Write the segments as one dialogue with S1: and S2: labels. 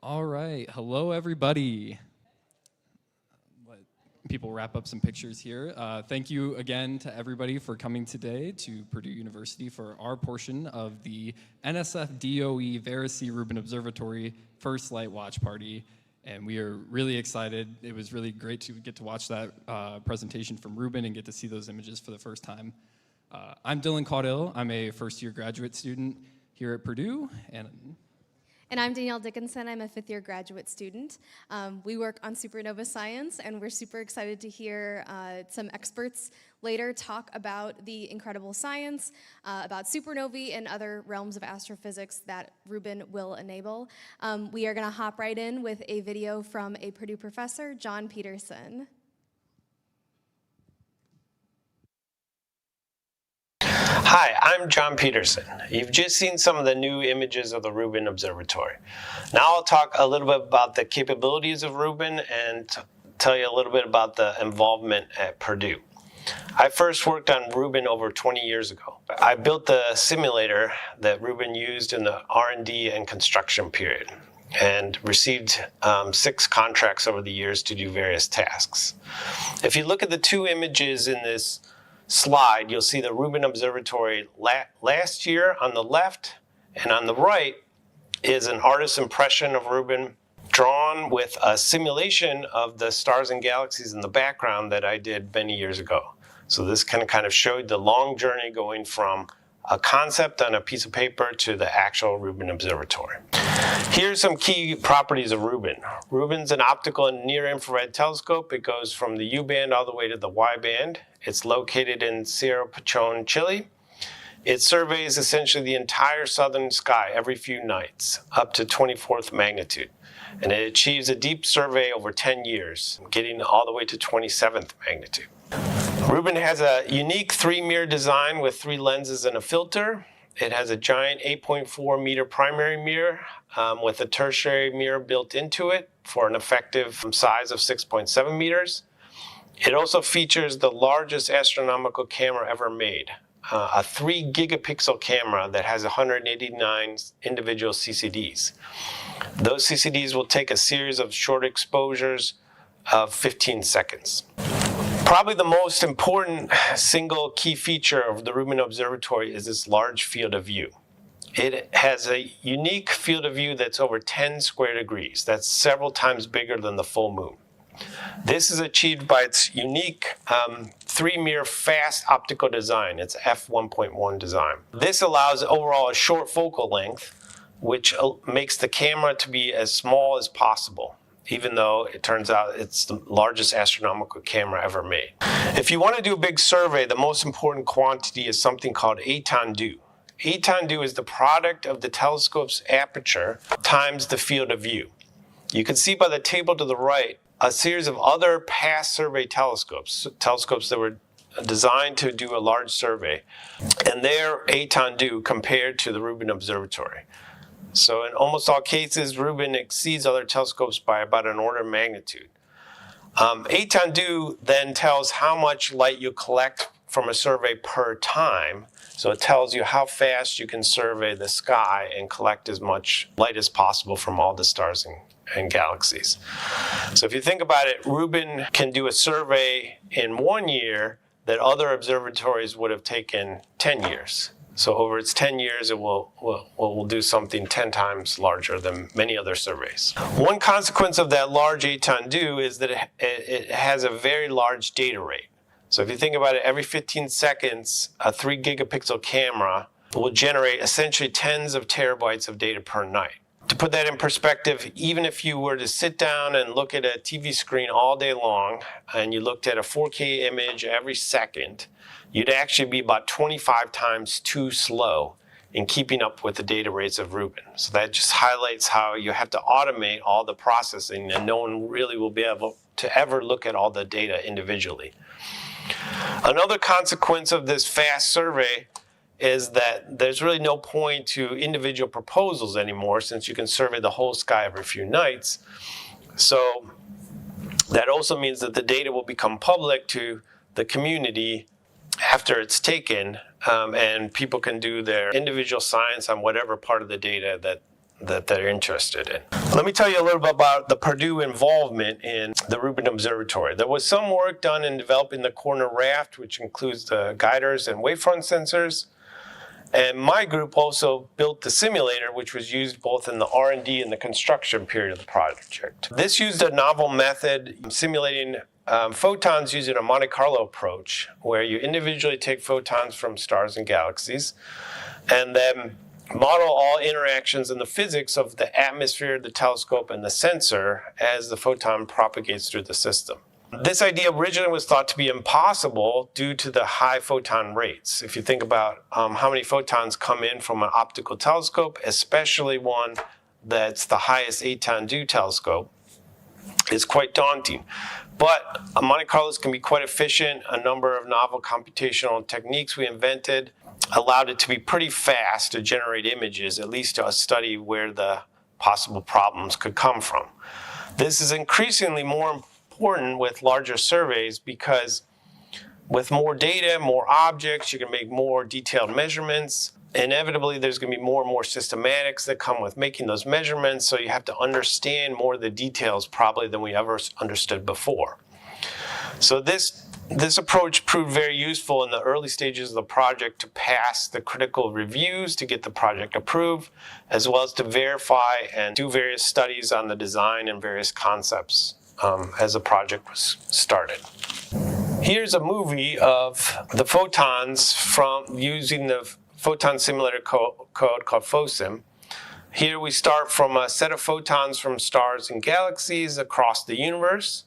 S1: All right, hello everybody. Let people wrap up some pictures here. Thank you again to everybody for coming today to Purdue University for our portion of the NSF DOE Vera C Rubin Observatory First Light Watch Party. And we are really excited. It was really great to get to watch that presentation from Rubin and get to see those images for the first time. I'm Dylan Caudill. I'm a first-year graduate student here at Purdue.
S2: And I'm Danielle Dickinson. I'm a fifth-year graduate student. We work on supernova science, and we're super excited to hear some experts later talk about the incredible science, about supernovae and other realms of astrophysics that Rubin will enable. We are going to hop right in with a video from a Purdue professor, John Peterson.
S3: Hi, I'm John Peterson. You've just seen some of the new images of the Rubin Observatory. Now I'll talk a little bit about the capabilities of Rubin and tell you a little bit about the involvement at Purdue. I first worked on Rubin over 20 years ago. I built the simulator that Rubin used in the R&D and construction period and received 6 contracts over the years to do various tasks. If you look at the 2 images in this slide, you'll see the Rubin Observatory last year on the left, and on the right is an artist's impression of Rubin drawn with a simulation of the stars and galaxies in the background that I did many years ago. So this kind of showed the long journey going from a concept on a piece of paper to the actual Rubin Observatory. Here's some key properties of Rubin. Rubin's an optical and near-infrared telescope. It goes from the U-band all the way to the Y-band. It's located in Cerro Pachon, Chile. It surveys essentially the entire southern sky every few nights, up to 24th magnitude. And it achieves a deep survey over 10 years, getting all the way to 27th magnitude. Rubin has a unique 3-mirror design with 3 lenses and a filter. It has a giant 8.4 meter primary mirror with a tertiary mirror built into it for an effective size of 6.7 meters. It also features the largest astronomical camera ever made, a 3 gigapixel camera that has 189 individual CCDs. Those CCDs will take a series of short exposures of 15 seconds. Probably the most important single key feature of the Rubin Observatory is its large field of view. It has a unique field of view that's over 10 square degrees. That's several times bigger than the full moon. This is achieved by its unique 3-mirror fast optical design. It's f1.1 design. This allows overall a short focal length, which makes the camera to be as small as possible, even though it turns out it's the largest astronomical camera ever made. If you want to do a big survey, the most important quantity is something called étendue. Étendue is the product of the telescope's aperture times the field of view. You can see by the table to the right a series of other past survey telescopes that were designed to do a large survey, and their étendue compared to the Rubin Observatory. So in almost all cases, Rubin exceeds other telescopes by about an order of magnitude. Étendue then tells how much light you collect from a survey per time. So it tells you how fast you can survey the sky and collect as much light as possible from all the stars and galaxies. So if you think about it, Rubin can do a survey in 1 year that other observatories would have taken 10 years. So over its 10 years, it will do something 10 times larger than many other surveys. One consequence of that large étendue is that it has a very large data rate. So if you think about it, every 15 seconds, a 3 gigapixel camera will generate essentially tens of terabytes of data per night. To put that in perspective, even if you were to sit down and look at a TV screen all day long, and you looked at a 4K image every second, you'd actually be about 25 times too slow in keeping up with the data rates of Rubin. So that just highlights how you have to automate all the processing, and no one really will be able to ever look at all the data individually. Another consequence of this fast survey is that there's really no point to individual proposals anymore, since you can survey the whole sky every few nights. So that also means that the data will become public to the community after it's taken, and people can do their individual science on whatever part of the data that they're interested in. Let me tell you a little bit about the Purdue involvement in the Rubin Observatory. There was some work done in developing the corner raft, which includes the guiders and wavefront sensors. And my group also built the simulator, which was used both in the R&D and the construction period of the project. This used a novel method simulating photons using a Monte Carlo approach, where you individually take photons from stars and galaxies, and then model all interactions in the physics of the atmosphere, the telescope, and the sensor as the photon propagates through the system. This idea originally was thought to be impossible due to the high photon rates. If you think about how many photons come in from an optical telescope, especially one that's the highest Eitan-2 telescope, it's quite daunting. But Monte Carlos can be quite efficient. A number of novel computational techniques we invented allowed it to be pretty fast to generate images, at least to study where the possible problems could come from. This is increasingly more important with larger surveys because with more data, more objects, you can make more detailed measurements. Inevitably, there's going to be more and more systematics that come with making those measurements, so you have to understand more of the details probably than we ever understood before. So this approach proved very useful in the early stages of the project to pass the critical reviews to get the project approved, as well as to verify and do various studies on the design and various concepts as the project was started. Here's a movie of the photons from using the photon simulator code called PHOSIM. Here we start from a set of photons from stars and galaxies across the universe.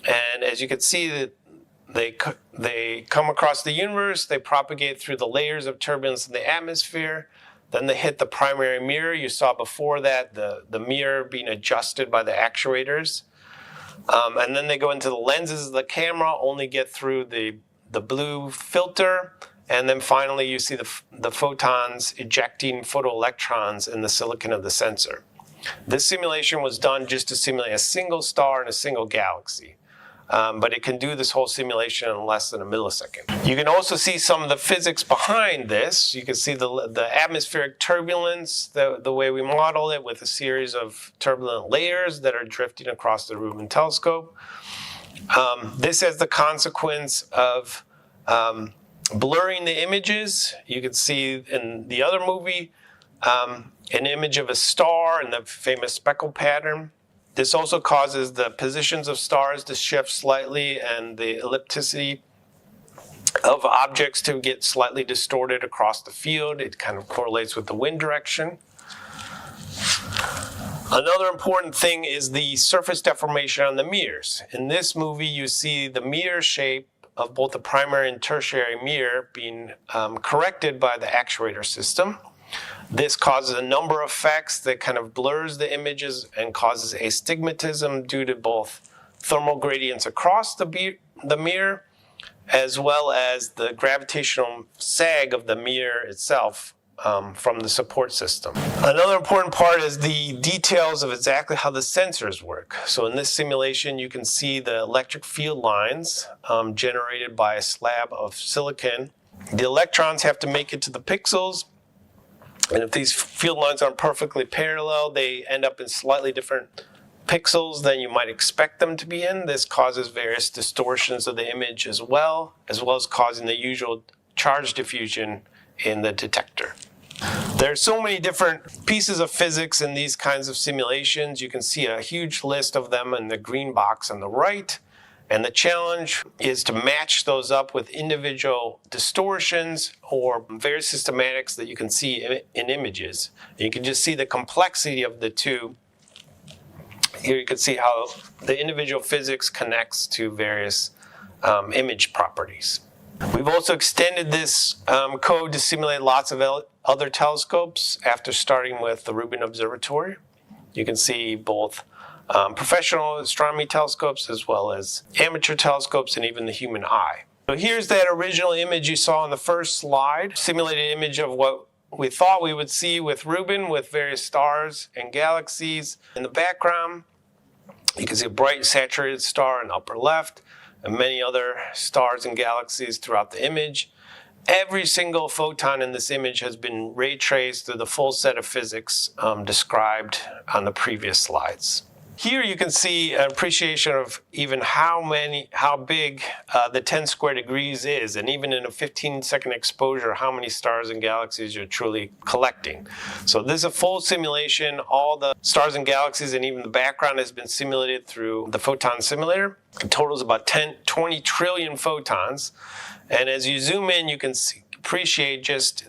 S3: And as you can see, they come across the universe, they propagate through the layers of turbulence in the atmosphere, then they hit the primary mirror. You saw before that the mirror being adjusted by the actuators. And then they go into the lenses of the camera, only get through the blue filter, and then finally you see the photons ejecting photoelectrons in the silicon of the sensor. This simulation was done just to simulate a single star and a single galaxy. But it can do this whole simulation in less than a millisecond. You can also see some of the physics behind this. You can see the atmospheric turbulence, the way we model it with a series of turbulent layers that are drifting across the Rubin telescope. This has the consequence of blurring the images. You can see in the other movie an image of a star and the famous speckle pattern. This also causes the positions of stars to shift slightly and the ellipticity of objects to get slightly distorted across the field. It kind of correlates with the wind direction. Another important thing is the surface deformation on the mirrors. In this movie, you see the mirror shape of both the primary and tertiary mirror being corrected by the actuator system. This causes a number of effects that kind of blurs the images and causes astigmatism due to both thermal gradients across the mirror, as well as the gravitational sag of the mirror itself from the support system. Another important part is the details of exactly how the sensors work. So in this simulation, you can see the electric field lines generated by a slab of silicon. The electrons have to make it to the pixels. And if these field lines aren't perfectly parallel, they end up in slightly different pixels than you might expect them to be in. This causes various distortions of the image as well as causing the usual charge diffusion in the detector. There are so many different pieces of physics in these kinds of simulations. You can see a huge list of them in the green box on the right. And the challenge is to match those up with individual distortions or various systematics that you can see in images. And you can just see the complexity of the two. Here you can see how the individual physics connects to various image properties. We've also extended this code to simulate lots of other telescopes after starting with the Rubin Observatory. You can see both professional astronomy telescopes as well as amateur telescopes and even the human eye. So here's that original image you saw on the first slide, simulated image of what we thought we would see with Rubin with various stars and galaxies. In the background, you can see a bright saturated star in the upper left and many other stars and galaxies throughout the image. every single photon in this image has been ray traced through the full set of physics described on the previous slides. Here you can see an appreciation of even how big the 10 square degrees is, and even in a 15-second exposure, how many stars and galaxies you're truly collecting. So this is a full simulation. All the stars and galaxies and even the background has been simulated through the photon simulator. It totals about 20 trillion photons. And as you zoom in, you can appreciate just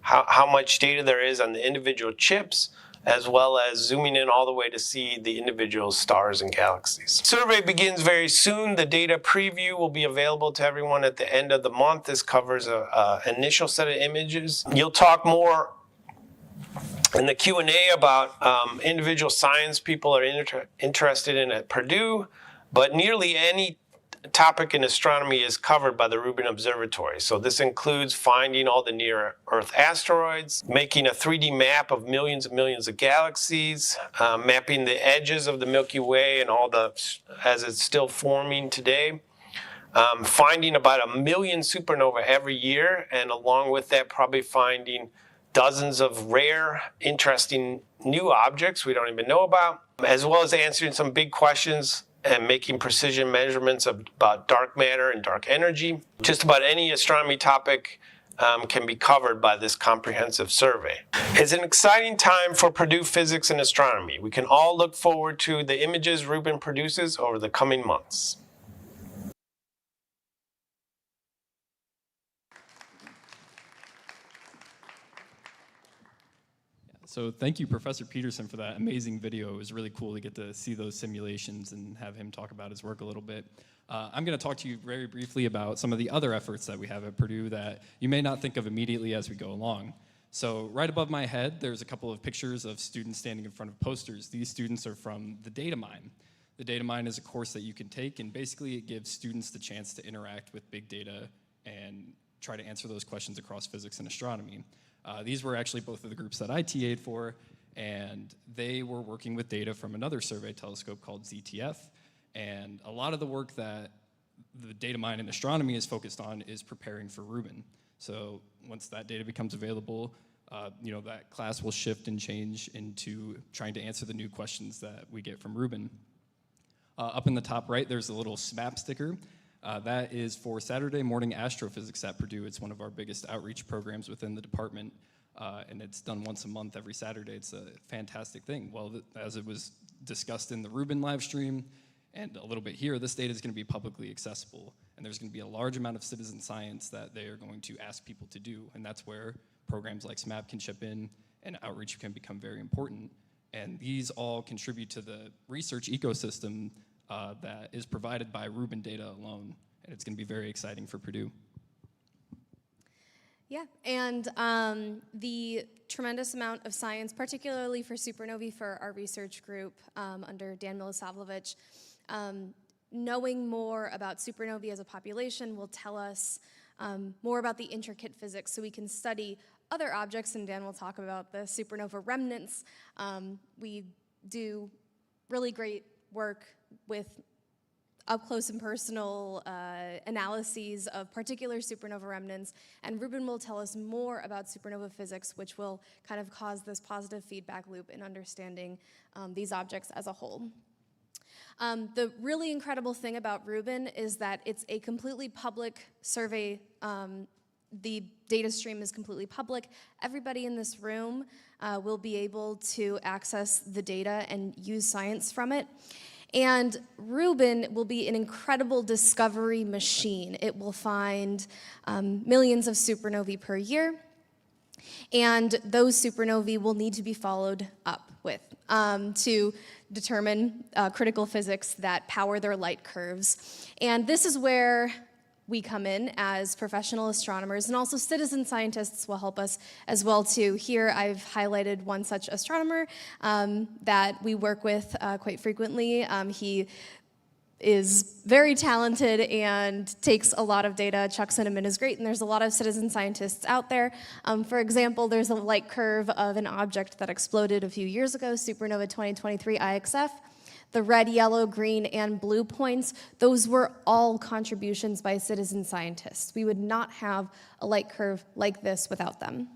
S3: how much data there is on the individual chips, as well as zooming in all the way to see the individual stars and galaxies. Survey begins very soon. The data preview will be available to everyone at the end of the month. This covers an initial set of images. You'll talk more in the Q&A about individual science people are interested in at Purdue, but nearly any topic in astronomy is covered by the Rubin Observatory. So this includes finding all the near-Earth asteroids, making a 3D map of millions and millions of galaxies, mapping the edges of the Milky Way and all as it's still forming today, finding about 1 million supernova every year, and along with that, probably finding dozens of rare, interesting new objects we don't even know about, as well as answering some big questions and making precision measurements about dark matter and dark energy. Just about any astronomy topic can be covered by this comprehensive survey. It's an exciting time for Purdue physics and astronomy. We can all look forward to the images Rubin produces over the coming months.
S1: So thank you, Professor Peterson, for that amazing video. It was really cool to get to see those simulations and have him talk about his work a little bit. I'm going to talk to you very briefly about some of the other efforts that we have at Purdue that you may not think of immediately as we go along. So right above my head, there's a couple of pictures of students standing in front of posters. These students are from the Data Mine. The Data Mine is a course that you can take, and basically it gives students the chance to interact with big data and try to answer those questions across physics and astronomy. These were actually both of the groups that I TA'd for, and they were working with data from another survey telescope called ZTF. And a lot of the work that the Data Mine in astronomy is focused on is preparing for Rubin. So once that data becomes available, that class will shift and change into trying to answer the new questions that we get from Rubin. Up in the top right, there's a little SMAP sticker. That is for Saturday morning astrophysics at Purdue. It's one of our biggest outreach programs within the department, and it's done once a month every Saturday. It's a fantastic thing. Well, as it was discussed in the Rubin live stream and a little bit here, this data is going to be publicly accessible, and there's going to be a large amount of citizen science that they are going to ask people to do, and that's where programs like SMAP can chip in and outreach can become very important. And these all contribute to the research ecosystem that is provided by Rubin data alone, and it's going to be very exciting for Purdue.
S2: Yeah, and the tremendous amount of science, particularly for supernovae for our research group under Dan Milosavljevic, knowing more about supernovae as a population will tell us more about the intricate physics so we can study other objects, and Dan will talk about the supernova remnants. We do really great work with up-close and personal analyses of particular supernova remnants, and Rubin will tell us more about supernova physics, which will kind of cause this positive feedback loop in understanding these objects as a whole. The really incredible thing about Rubin is that it's a completely public survey. The data stream is completely public. Everybody in this room will be able to access the data and use science from it. And Rubin will be an incredible discovery machine. It will find millions of supernovae per year, and those supernovae will need to be followed up with to determine critical physics that power their light curves. And this is where we come in as professional astronomers, and also citizen scientists will help us as well too. Here I've highlighted one such astronomer that we work with quite frequently. He is very talented and takes a lot of data, chucks them in is great, and there's a lot of citizen scientists out there. For example, there's a light curve of an object that exploded a few years ago, supernova 2023 IXF. The red, yellow, green, and blue points, those were all contributions by citizen scientists. We would not have a light curve like this without them.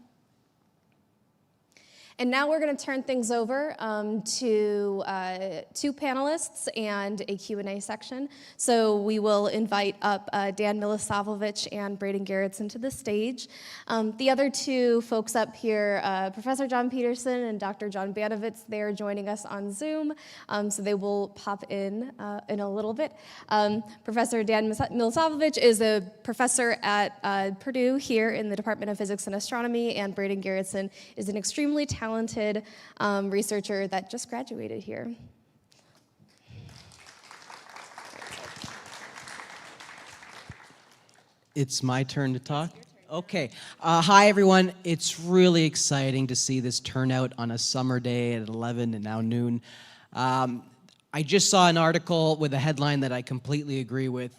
S2: And now we're going to turn things over to two panelists and a Q&A section. So we will invite up Dan Milosavljevic and Braden Gerritsen to the stage. The other two folks up here, Professor John Peterson and Dr. John Banovitz, they're joining us on Zoom, so they will pop in a little bit. Professor Dan Milosavljevic is a professor at Purdue here in the Department of Physics and Astronomy, and Braden Gerritsen is an extremely talented researcher that just graduated here.
S4: It's my turn to talk? Okay. Hi, everyone. It's really exciting to see this turnout on a summer day at 11 and now noon. I just saw an article with a headline that I completely agree with.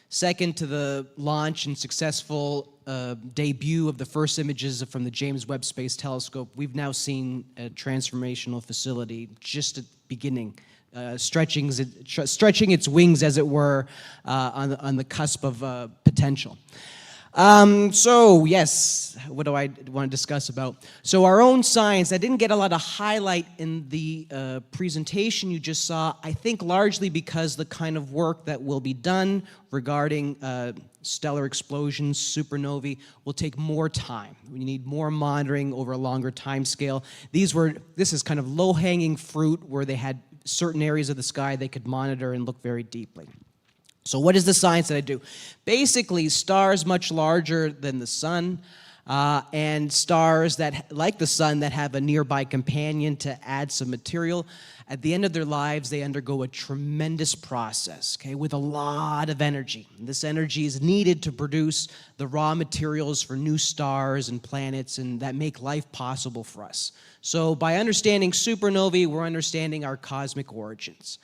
S4: Second to the launch and successful debut of the first images from the James Webb Space Telescope, we've now seen a transformational facility just at the beginning, stretching its wings, as it were, on the cusp of potential. So yes, what do I want to discuss about? So our own science, I didn't get a lot of highlight in the presentation you just saw, I think largely because the kind of work that will be done regarding stellar explosions, supernovae, will take more time. We need more monitoring over a longer time scale. This is kind of low-hanging fruit where they had certain areas of the sky they could monitor and look very deeply. So what is the science that I do? Basically, stars much larger than the sun, and stars that, like the sun, that have a nearby companion to add some material. At the end of their lives, they undergo a tremendous process, okay, with a lot of energy. And this energy is needed to produce the raw materials for new stars and planets and that make life possible for us. So by understanding supernovae, we're understanding our cosmic origins.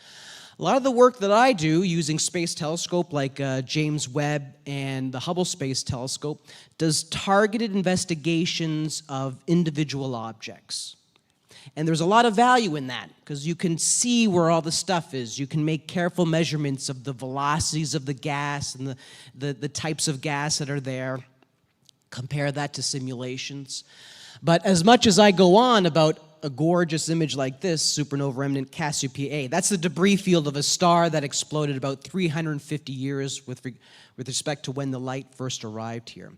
S4: A lot of the work that I do using space telescope like James Webb and the Hubble Space Telescope does targeted investigations of individual objects. And there's a lot of value in that because you can see where all the stuff is. You can make careful measurements of the velocities of the gas and the types of gas that are there. Compare that to simulations. But as much as I go on about a gorgeous image like this, supernova remnant Cassiopeia A, that's the debris field of a star that exploded about 350 years with respect to when the light first arrived here.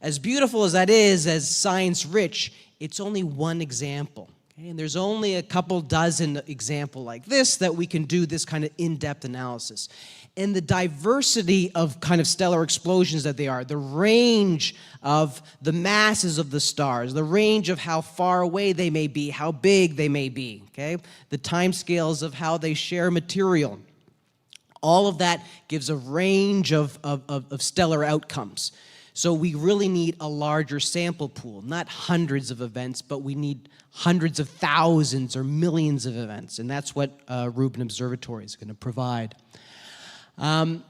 S4: As beautiful as that is, as science-rich, it's only one example. Okay? And there's only a couple dozen examples like this that we can do this kind of in-depth analysis. And the diversity of kind of stellar explosions that they are, the range of the masses of the stars, the range of how far away they may be, how big they may be, okay? The timescales of how they share material. All of that gives a range of stellar outcomes. So we really need a larger sample pool, not hundreds of events, but we need hundreds of thousands or millions of events, and that's what Rubin Observatory is going to provide. I'm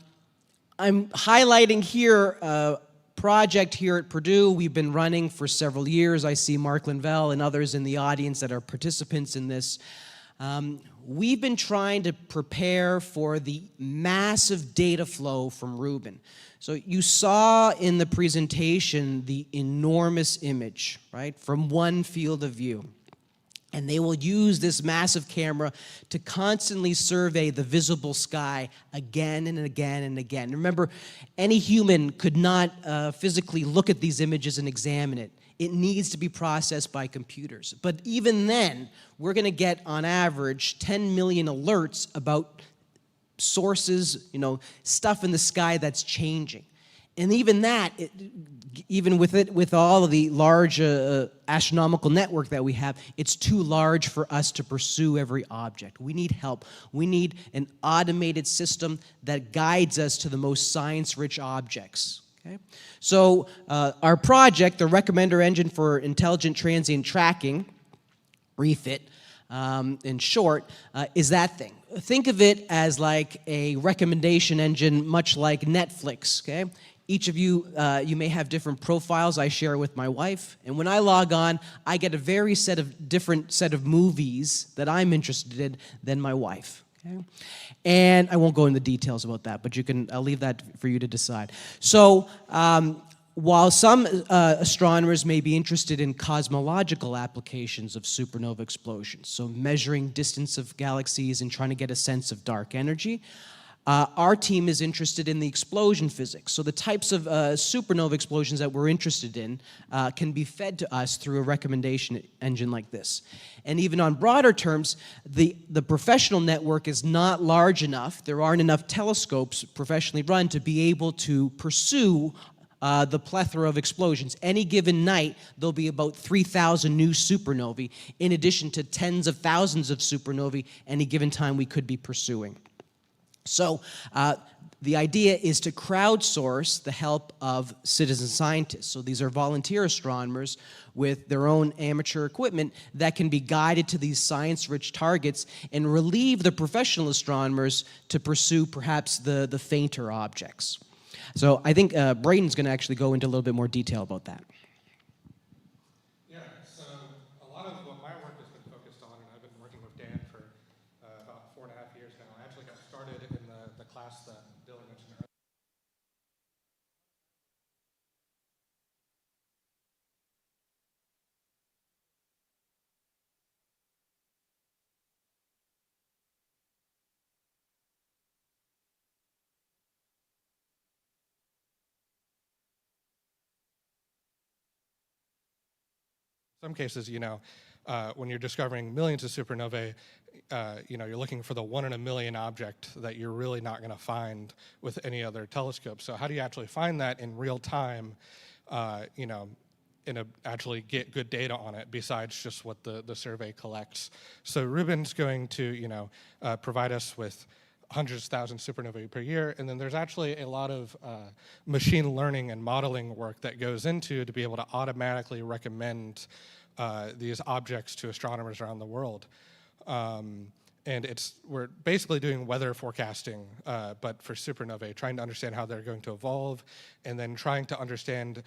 S4: highlighting here a project here at Purdue we've been running for several years. I see Mark Linvell and others in the audience that are participants in this. We've been trying to prepare for the massive data flow from Rubin. So you saw in the presentation the enormous image, right, from one field of view. And they will use this massive camera to constantly survey the visible sky again and again and again. Remember, any human could not physically look at these images and examine it. It needs to be processed by computers. But even then, we're going to get, on average, 10 million alerts about sources, stuff in the sky that's changing. And even that, even with all of the large astronomical network that we have, it's too large for us to pursue every object. We need help. We need an automated system that guides us to the most science-rich objects. Okay? So our project, the Recommender Engine for Intelligent Transient Tracking, REFIT, in short, is that thing. Think of it as like a recommendation engine, much like Netflix, okay? Each of you, you may have different profiles. I share with my wife, and when I log on, I get a very different set of movies that I'm interested in than my wife. Okay? And I won't go into details about that, but I'll leave that for you to decide. So, while some astronomers may be interested in cosmological applications of supernova explosions, so measuring distance of galaxies and trying to get a sense of dark energy, our team is interested in the explosion physics. So the types of supernova explosions that we're interested in can be fed to us through a recommendation engine like this. And even on broader terms, the professional network is not large enough. There aren't enough telescopes professionally run to be able to pursue the plethora of explosions. Any given night, there'll be about 3,000 new supernovae, in addition to tens of thousands of supernovae any given time we could be pursuing. So the idea is to crowdsource the help of citizen scientists. So these are volunteer astronomers with their own amateur equipment that can be guided to these science-rich targets and relieve the professional astronomers to pursue perhaps the fainter objects. So I think Braden's going to actually go into a little bit more detail about that.
S5: Yeah, so a lot of what my work has been focused on, and I've been working with Dan for about 4.5 years now. I actually got started in the class that Dylan mentioned earlier. In some cases, when you're discovering millions of supernovae, you're looking for the 1 in a million object that you're really not going to find with any other telescope. So how do you actually find that in real time, actually get good data on it besides just what the survey collects? So Rubin's going to, provide us with hundreds of thousands of supernovae per year, and then there's actually a lot of machine learning and modeling work that goes into to be able to automatically recommend these objects to astronomers around the world. And we're basically doing weather forecasting, but for supernovae, trying to understand how they're going to evolve, and then trying to understand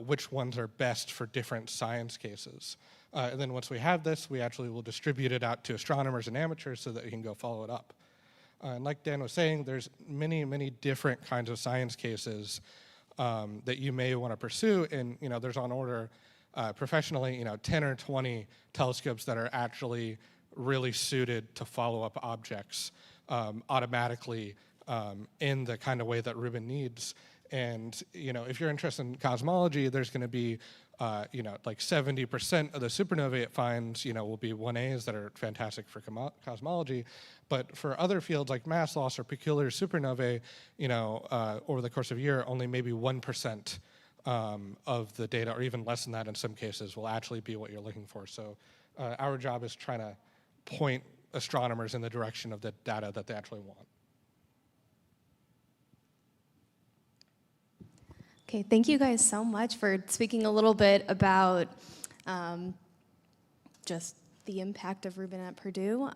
S5: which ones are best for different science cases. And then once we have this, we actually will distribute it out to astronomers and amateurs so that we can go follow it up. And like Dan was saying, there's many, many different kinds of science cases that you may want to pursue, and there's on order professionally, 10 or 20 telescopes that are actually really suited to follow up objects automatically in the kind of way that Rubin needs. And if you're interested in cosmology, there's going to be like 70% of the supernovae it finds, will be 1As that are fantastic for cosmology. But for other fields like mass loss or peculiar supernovae, over the course of a year, only maybe 1% of the data, or even less than that in some cases, will actually be what you're looking for. So our job is trying to point astronomers in the direction of the data that they actually want.
S2: Okay, thank you guys so much for speaking a little bit about just the impact of Rubin at Purdue.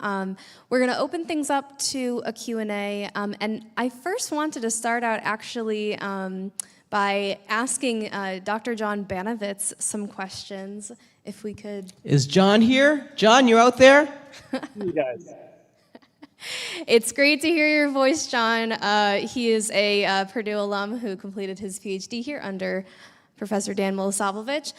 S2: We're going to open things up to a Q&A, and I first wanted to start out actually by asking Dr. John Banovitz some questions, if we could.
S4: Is John here? John, you out there?
S6: You guys.
S2: It's great to hear your voice, John. He is a Purdue alum who completed his PhD here under Professor Dan Milosavljevic.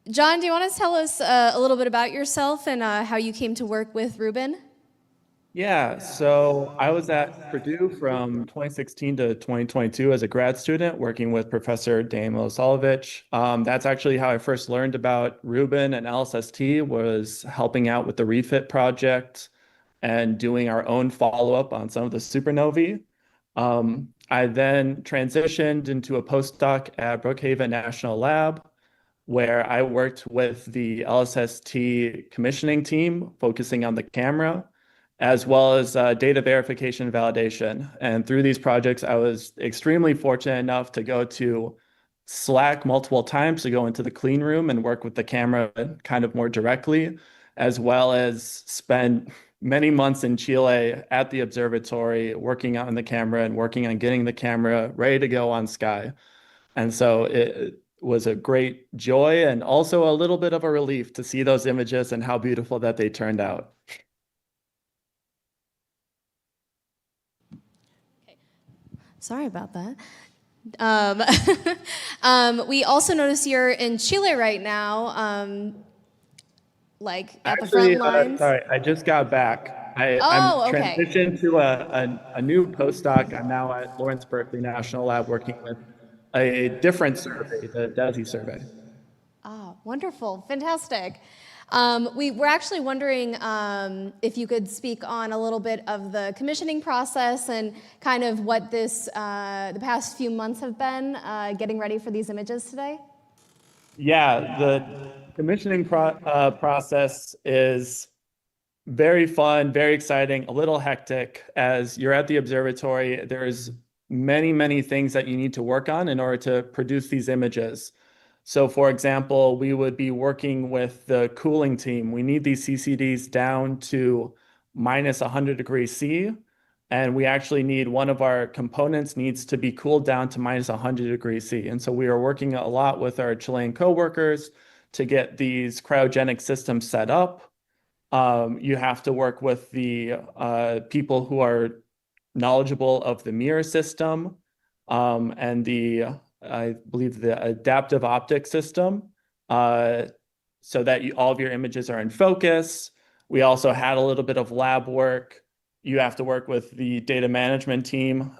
S2: John, do you want to tell us a little bit about yourself and how you came to work with Rubin?
S6: Yeah, so I was at Purdue from 2016 to 2022 as a grad student working with Professor Dan Milosavljevic. That's actually how I first learned about Rubin and LSST, was helping out with the refit project and doing our own follow-up on some of the supernovae. I then transitioned into a postdoc at Brookhaven National Lab, where I worked with the LSST commissioning team, focusing on the camera, as well as data verification and validation. And through these projects, I was extremely fortunate enough to go to SLAC multiple times to go into the clean room and work with the camera kind of more directly, as well as spend many months in Chile at the observatory, working on the camera and working on getting the camera ready to go on sky. And so it was a great joy and also a little bit of a relief to see those images and how beautiful that they turned out.
S2: Sorry about that. We also notice you're in Chile right now, like at the front lines.
S6: Sorry, I just got back. I'm
S2: Oh, okay.
S6: transitioned to a new postdoc. I'm now at Lawrence Berkeley National Lab working with a different survey, the DESI survey.
S2: Ah, wonderful, fantastic. We were actually wondering if you could speak on a little bit of the commissioning process and kind of what the past few months have been getting ready for these images today.
S6: Yeah, the commissioning process is very fun, very exciting, a little hectic. As you're at the observatory, there's many things that you need to work on in order to produce these images. So for example, we would be working with the cooling team. We need these CCDs down to minus 100 degrees C, and we actually need one of our components needs to be cooled down to minus 100 degrees C. And so we are working a lot with our Chilean coworkers to get these cryogenic systems set up. You have to work with the people who are knowledgeable of the mirror system and I believe the adaptive optic system, so that all of your images are in focus. We also had a little bit of lab work. You have to work with the data management team.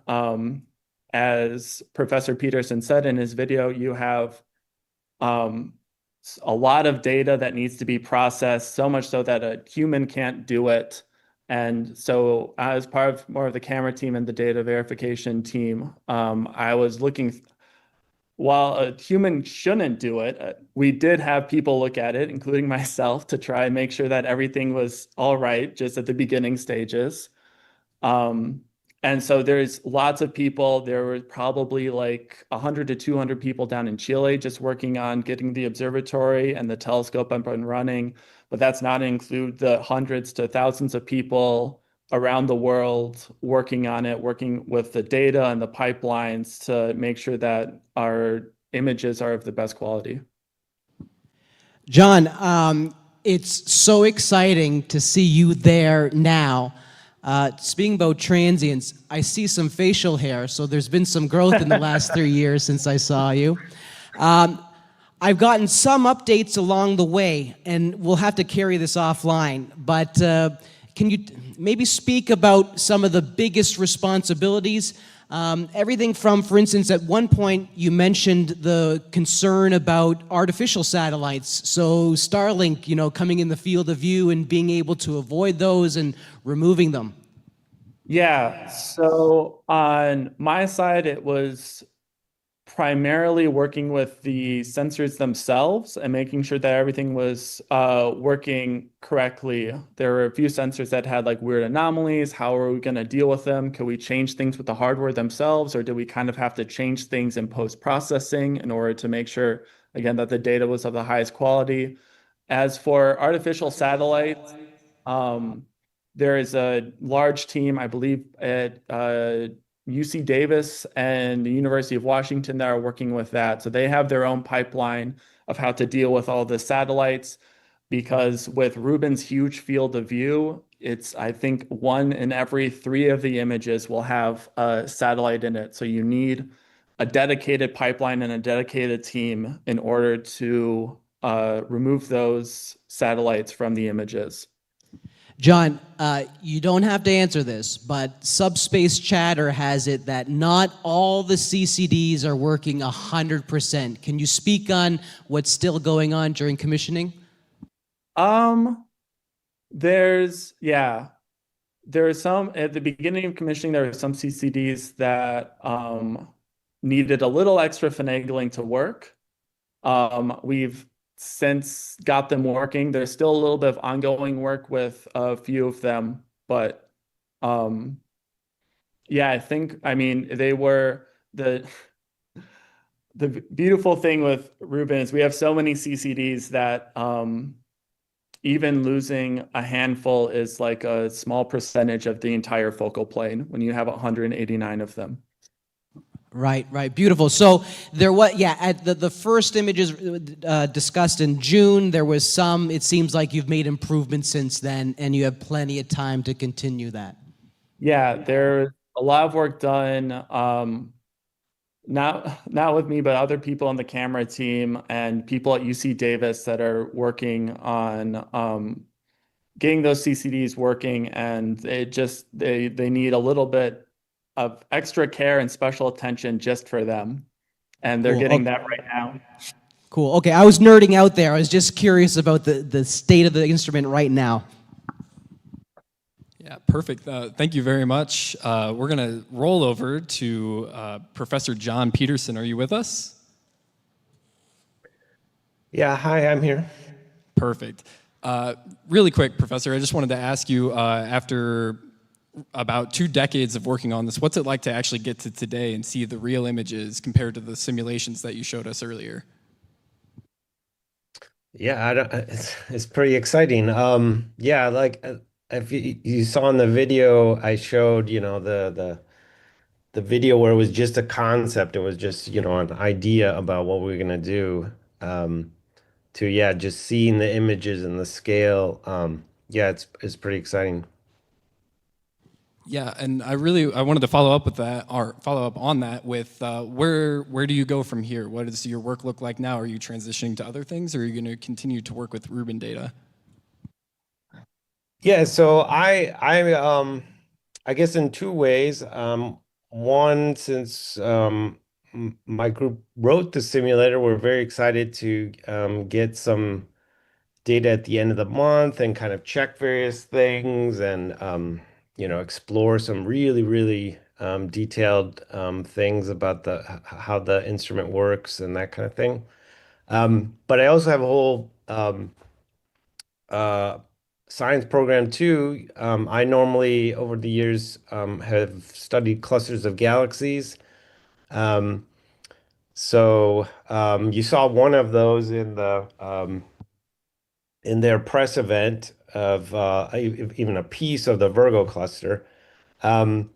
S6: As Professor Peterson said in his video, you have a lot of data that needs to be processed, so much so that a human can't do it. And so as part of more of the camera team and the data verification team, I was looking, while a human shouldn't do it, we did have people look at it, including myself, to try and make sure that everything was all right just at the beginning stages. And so there's lots of people. There were probably like 100 to 200 people down in Chile just working on getting the observatory and the telescope up and running. But that's not to include the hundreds to thousands of people around the world working on it, working with the data and the pipelines to make sure that our images are of the best quality.
S4: John, it's so exciting to see you there now. Speaking about transients, I see some facial hair, so there's been some growth in the last 3 years since I saw you. I've gotten some updates along the way, and we'll have to carry this offline, but can you maybe speak about some of the biggest responsibilities? Everything from, for instance, at one point you mentioned the concern about artificial satellites. So Starlink, coming in the field of view and being able to avoid those and removing them.
S6: Yeah, so on my side, it was primarily working with the sensors themselves and making sure that everything was working correctly. There were a few sensors that had like weird anomalies. How are we going to deal with them? Can we change things with the hardware themselves, or do we kind of have to change things in post-processing in order to make sure, again, that the data was of the highest quality? As for artificial satellites, there is a large team, I believe, at UC Davis and the University of Washington that are working with that. So they have their own pipeline of how to deal with all the satellites, because with Rubin's huge field of view, it's, I think, 1 in every 3 of the images will have a satellite in it. So you need a dedicated pipeline and a dedicated team in order to remove those satellites from the images.
S4: John, you don't have to answer this, but Subspace Chatter has it that not all the CCDs are working 100%. Can you speak on what's still going on during commissioning?
S6: There's some, at the beginning of commissioning, there were some CCDs that needed a little extra finagling to work. We've since got them working. There's still a little bit of ongoing work with a few of them, but yeah, I mean, they were the beautiful thing with Rubin is we have so many CCDs that even losing a handful is like a small percentage of the entire focal plane when you have 189 of them.
S4: Right, right, beautiful. So there was, yeah, at the first images discussed in June, there was some, it seems like you've made improvements since then, and you have plenty of time to continue that.
S6: Yeah, there's a lot of work done, not with me, but other people on the camera team and people at UC Davis that are working on getting those CCDs working, and they need a little bit of extra care and special attention just for them. And they're
S4: Cool.
S6: getting
S4: Okay.
S6: that right now.
S4: Cool. Okay, I was nerding out there. I was just curious about the state of the instrument right now.
S1: Yeah, perfect. Thank you very much. We're going to roll over to Professor John Peterson. Are you with us?
S3: Yeah, hi, I'm here.
S1: Perfect. Really quick, Professor, I just wanted to ask you, after about 2 decades of working on this, what's it like to actually get to today and see the real images compared to the simulations that you showed us earlier?
S3: Yeah, it's pretty exciting. Yeah, like if you saw in the video I showed, the video where it was just a concept, it was just, an idea about what we are gonna do. To yeah, just seeing the images and the scale. Yeah, it's pretty exciting.
S1: Yeah, and I wanted to follow up with that, or follow up on that with where do you go from here? What does your work look like now? Are you transitioning to other things, or are you going to continue to work with Rubin data?
S3: Yeah, so I guess in two ways. One, since my group wrote the simulator, we're very excited to get some data at the end of the month and kind of check various things and explore some really, really detailed things about how the instrument works and that kind of thing. But I also have a whole uh, science program too. I normally, over the years, have studied clusters of galaxies. Um, so you saw one of those in their press event of even a piece of the Virgo cluster. Um,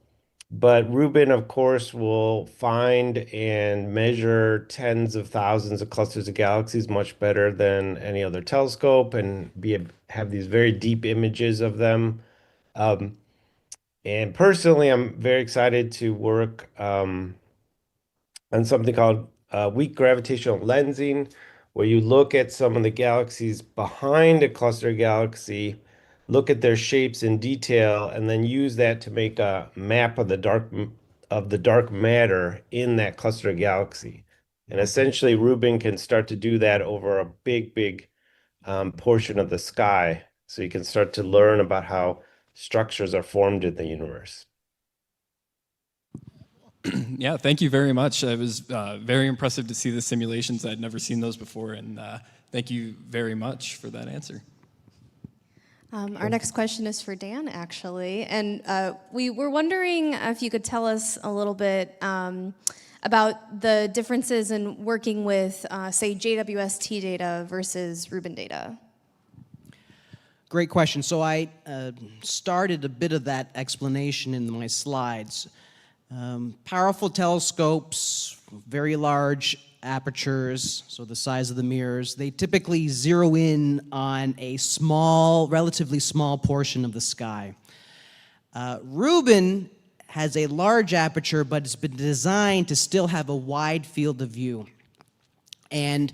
S3: but Rubin, of course, will find and measure tens of thousands of clusters of galaxies much better than any other telescope and have these very deep images of them. Um, and personally, I'm very excited to work on something called weak gravitational lensing, where you look at some of the galaxies behind a cluster galaxy, look at their shapes in detail, and then use that to make a map of the dark matter in that cluster galaxy. And essentially, Rubin can start to do that over a big, big portion of the sky. So you can start to learn about how structures are formed in the universe.
S1: Yeah, thank you very much. It was very impressive to see the simulations. I'd never seen those before, and thank you very much for that answer.
S2: Our next question is for Dan, actually. And we were wondering if you could tell us a little bit about the differences in working with, say, JWST data versus Rubin data.
S4: Great question. So I started a bit of that explanation in my slides. Powerful telescopes, very large apertures, so the size of the mirrors, they typically zero in on a relatively small portion of the sky. Rubin has a large aperture, but it's been designed to still have a wide field of view. And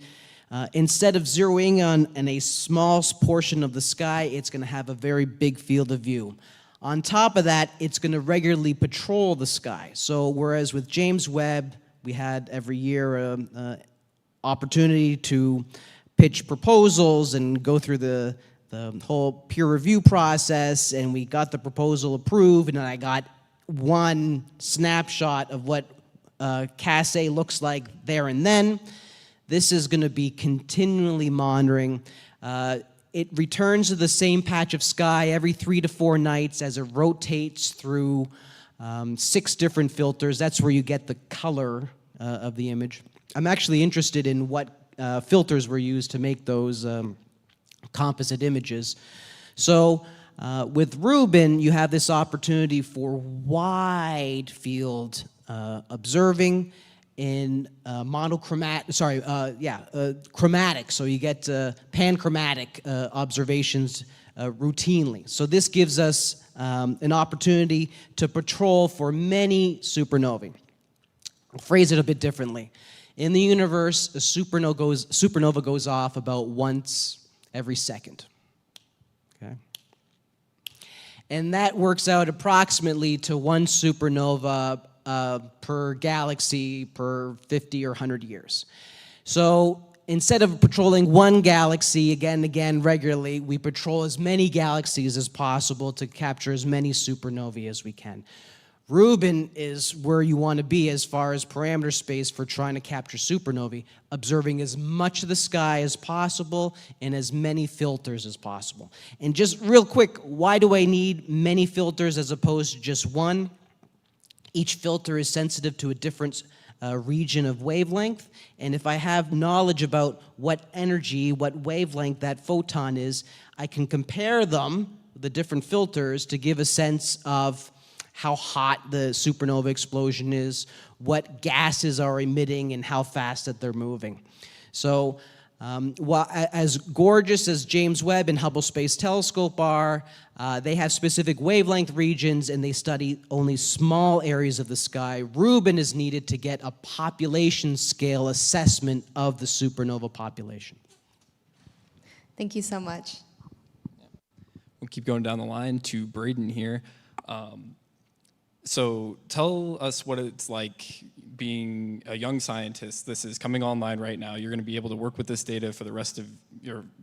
S4: instead of zeroing on a small portion of the sky, it's going to have a very big field of view. On top of that, it's going to regularly patrol the sky. So whereas with James Webb, we had every year opportunity to pitch proposals and go through the whole peer review process, and we got the proposal approved, and then I got one snapshot of what CAS-A looks like there and then. This is going to be continually monitoring. It returns to the same patch of sky every 3 to 4 nights as it rotates through 6 different filters. That's where you get the color of the image. I'm actually interested in what filters were used to make those composite images. So with Rubin, you have this opportunity for wide field observing in chromatic. So you get panchromatic observations routinely. So this gives us an opportunity to patrol for many supernovae. I'll phrase it a bit differently. In the universe, a supernova goes off about once every second. Okay? And that works out approximately to one supernova per galaxy per 50 or 100 years. So instead of patrolling one galaxy again and again regularly, we patrol as many galaxies as possible to capture as many supernovae as we can. Rubin is where you want to be as far as parameter space for trying to capture supernovae, observing as much of the sky as possible and as many filters as possible. And just real quick, why do I need many filters as opposed to just one? Each filter is sensitive to a different region of wavelength, and if I have knowledge about what energy, what wavelength that photon is, I can compare them, the different filters, to give a sense of how hot the supernova explosion is, what gases are emitting, and how fast that they're moving. So while as gorgeous as James Webb and Hubble Space Telescope are, they have specific wavelength regions and they study only small areas of the sky. Rubin is needed to get a population scale assessment of the supernova population.
S2: Thank you so much.
S1: We'll keep going down the line to Braden here. So tell us what it's like being a young scientist. This is coming online right now. You're going to be able to work with this data for the rest of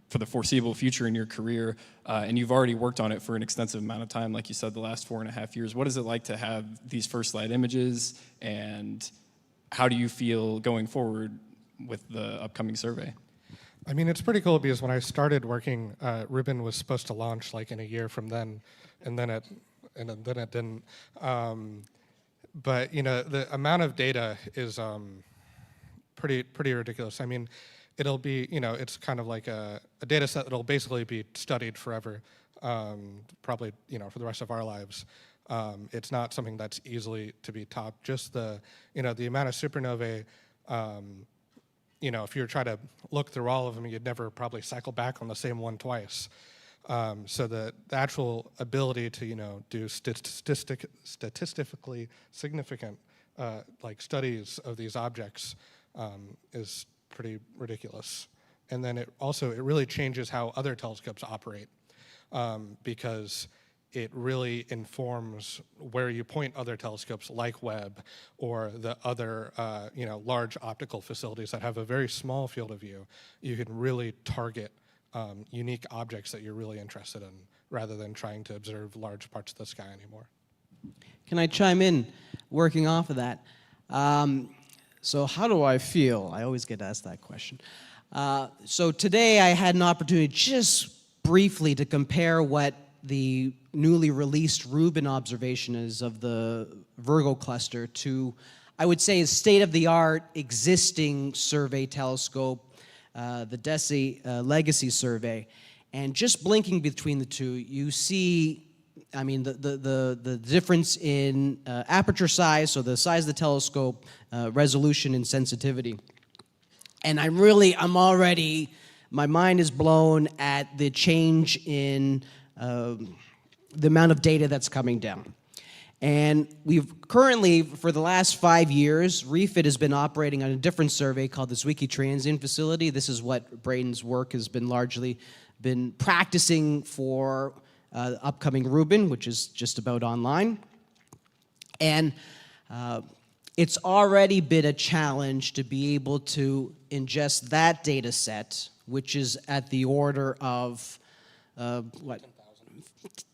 S1: for the foreseeable future in your career, and you've already worked on it for an extensive amount of time, like you said, the last 4.5 years. What is it like to have these first light images, and how do you feel going forward with the upcoming survey?
S5: I mean, it's pretty cool because when I started working, Rubin was supposed to launch like in a year from then, and then it didn't. But you know, the amount of data is pretty ridiculous. I mean, it'll be, you know, it's kind of like a data set that'll basically be studied forever, probably, you know, for the rest of our lives. It's not something that's easily to be topped. Just the, you know, the amount of supernovae. You know, if you were trying to look through all of them, you'd never probably cycle back on the same one twice. So the actual ability to, you know, do statistically significant like studies of these objects is pretty ridiculous. And then it really changes how other telescopes operate because it really informs where you point other telescopes like Webb or the other you know, large optical facilities that have a very small field of view. You can really target unique objects that you're really interested in rather than trying to observe large parts of the sky anymore.
S4: Can I chime in working off of that? So how do I feel? I always get asked that question. So today I had an opportunity just briefly to compare what the newly released Rubin observation is of the Virgo cluster to, I would say, a state-of-the-art existing survey telescope, the DESI Legacy survey. And just blinking between the two, you see, I mean, the difference in aperture size, so the size of the telescope, resolution and sensitivity. And I'm already, my mind is blown at the change in the amount of data that's coming down. And we've currently, for the last 5 years, REFIT has been operating on a different survey called the Zwicky Transient Facility. This is what Braden's work has been largely been practicing for upcoming Rubin, which is just about online. And it's already been a challenge to be able to ingest that data set, which is at the order of,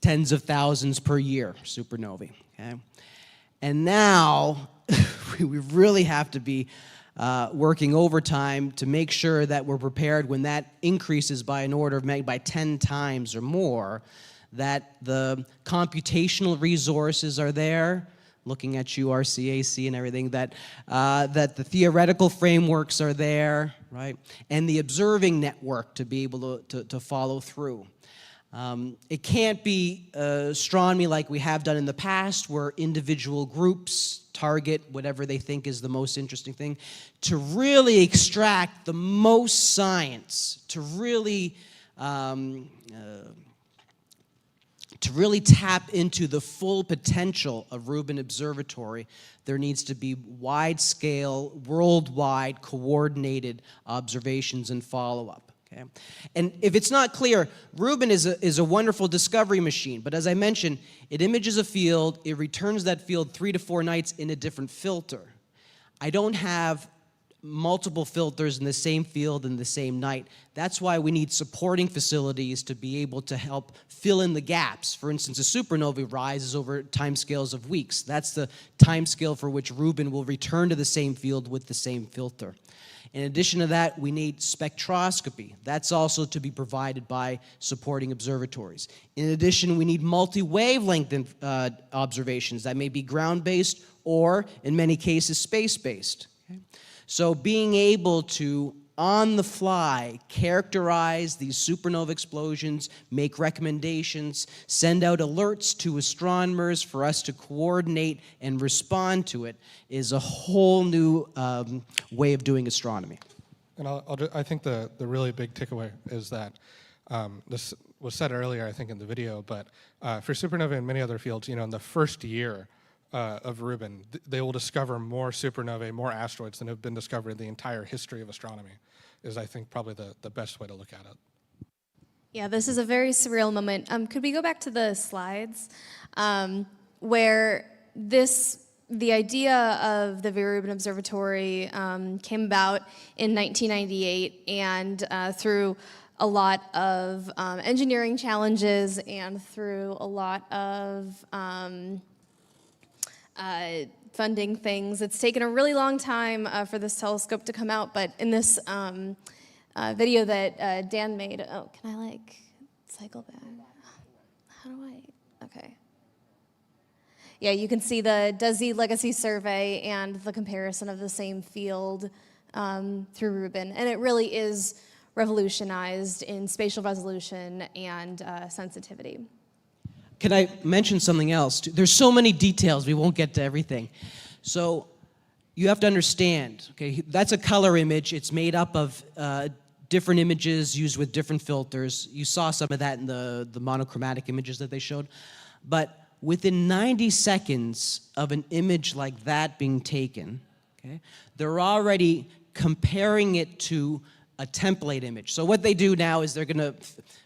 S4: tens of thousands per year, supernovae. Okay? And now we really have to be working overtime to make sure that we're prepared when that increases by an order of magnitude by 10 times or more, that the computational resources are there, looking at you, RCAC and everything, that the theoretical frameworks are there, right? And the observing network to be able to follow through. It can't be astronomy like we have done in the past, where individual groups target whatever they think is the most interesting thing. To really extract the most science, to really tap into the full potential of Rubin Observatory, there needs to be wide-scale, worldwide, coordinated observations and follow-up. Okay? And if it's not clear, Rubin is a wonderful discovery machine, but as I mentioned, it images a field, it returns that field 3 to 4 nights in a different filter. I don't have multiple filters in the same field in the same night. That's why we need supporting facilities to be able to help fill in the gaps. For instance, a supernova rises over timescales of weeks. That's the timescale for which Rubin will return to the same field with the same filter. In addition to that, we need spectroscopy. That's also to be provided by supporting observatories. In addition, we need multi-wavelength observations that may be ground-based or, in many cases, space-based. Okay? So being able to, on the fly, characterize these supernova explosions, make recommendations, send out alerts to astronomers for us to coordinate and respond to it is a whole new way of doing astronomy.
S5: And I think the really big takeaway is that this was said earlier, I think, in the video, but for supernova and many other fields, in the first year of Rubin, they will discover more supernovae, more asteroids than have been discovered in the entire history of astronomy, is, I think, probably the best way to look at it.
S2: Yeah, this is a very surreal moment. Could we go back to the slides where the idea of the Vera Rubin Observatory came about in 1998, and through a lot of engineering challenges and through a lot of funding things. It's taken a really long time for this telescope to come out, but in this video that Dan made, oh, can I cycle back? How do I, okay. Yeah, you can see the DESI legacy survey and the comparison of the same field through Rubin, and it really is revolutionized in spatial resolution and sensitivity.
S4: Can I mention something else? There's so many details, we won't get to everything. So you have to understand, okay, that's a color image. It's made up of different images used with different filters. You saw some of that in the monochromatic images that they showed. But within 90 seconds of an image like that being taken, okay, they're already comparing it to a template image. So what they do now is they're going to,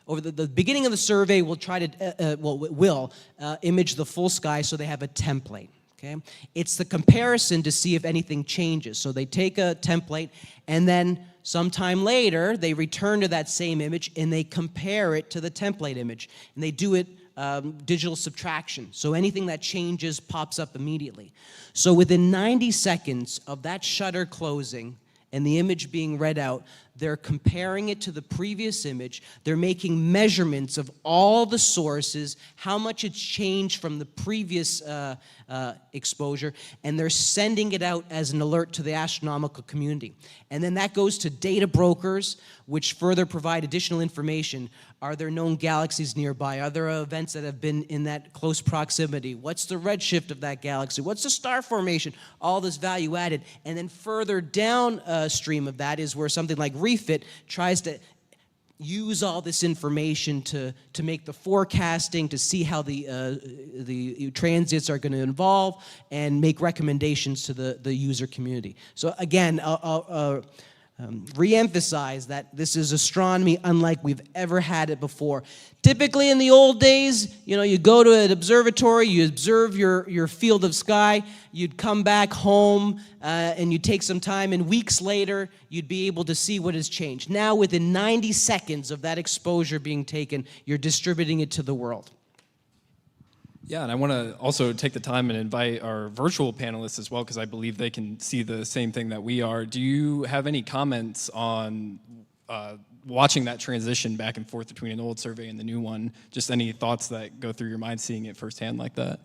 S4: over the beginning of the survey, will try to, image the full sky so they have a template. Okay? It's the comparison to see if anything changes. So they take a template, and then sometime later, they return to that same image, and they compare it to the template image. And they do it digital subtraction. So anything that changes pops up immediately. So within 90 seconds of that shutter closing and the image being read out, they're comparing it to the previous image. They're making measurements of all the sources, how much it's changed from the previous exposure, and they're sending it out as an alert to the astronomical community. And then that goes to data brokers, which further provide additional information. Are there known galaxies nearby? Are there events that have been in that close proximity? What's the redshift of that galaxy? What's the star formation? All this value added. And then further downstream of that is where something like Refit tries to use all this information to make the forecasting, to see how the transits are going to evolve, and make recommendations to the user community. So again, re-emphasize that this is astronomy unlike we've ever had it before. Typically in the old days, you go to an observatory, you observe your field of sky, you'd come back home and you'd take some time, and weeks later you'd be able to see what has changed. Now within 90 seconds of that exposure being taken, you're distributing it to the world.
S1: Yeah, and I want to also take the time and invite our virtual panelists as well, because I believe they can see the same thing that we are. Do you have any comments on watching that transition back and forth between an old survey and the new one? Just any thoughts that go through your mind seeing it firsthand like that?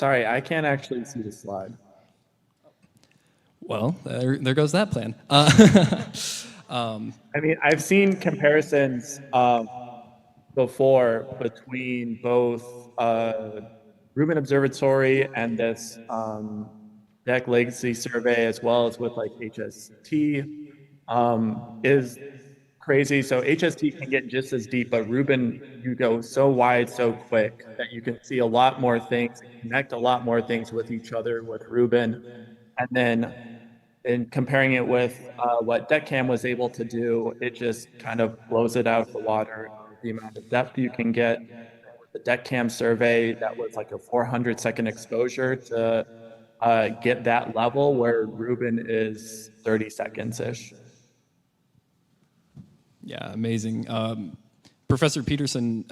S6: Sorry, I can't actually see the slide.
S1: Well, there goes that plan.
S6: I mean, I've seen comparisons before between both Rubin Observatory and this DEC Legacy Survey, as well as with like HST, is crazy. So HST can get just as deep, but Rubin, you go so wide so quick that you can see a lot more things, connect a lot more things with each other with Rubin. And then in comparing it with what DECCAM was able to do, it just kind of blows it out of the water. The amount of depth you can get with the DECCAM survey, that was like a 400-second exposure to get that level where Rubin is 30 seconds-ish.
S1: Yeah, amazing. Professor Peterson,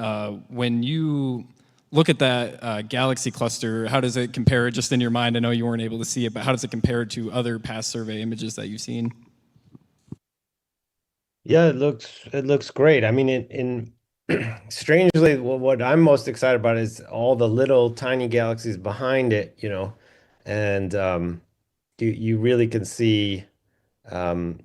S1: when you look at that galaxy cluster, how does it compare just in your mind? I know you weren't able to see it, but how does it compare to other past survey images that you've seen?
S3: Yeah, it looks great. I mean, in strangely, what I'm most excited about is all the little tiny galaxies behind it, and you really can see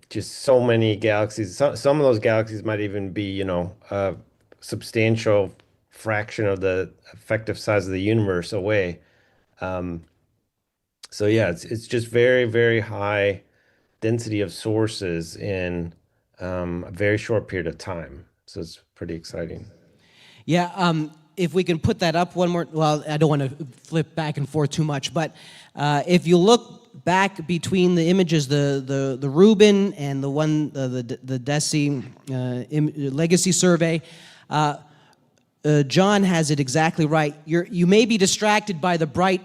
S3: just so many galaxies. Some of those galaxies might even be, a substantial fraction of the effective size of the universe away. Um, so yeah, it's just very, very high density of sources in a very short period of time. So it's pretty exciting.
S4: Yeah, if we can put that up one more, well, I don't want to flip back and forth too much, but if you look back between the images, the Rubin and the one, the DESI Legacy Survey, John has it exactly right. You may be distracted by the bright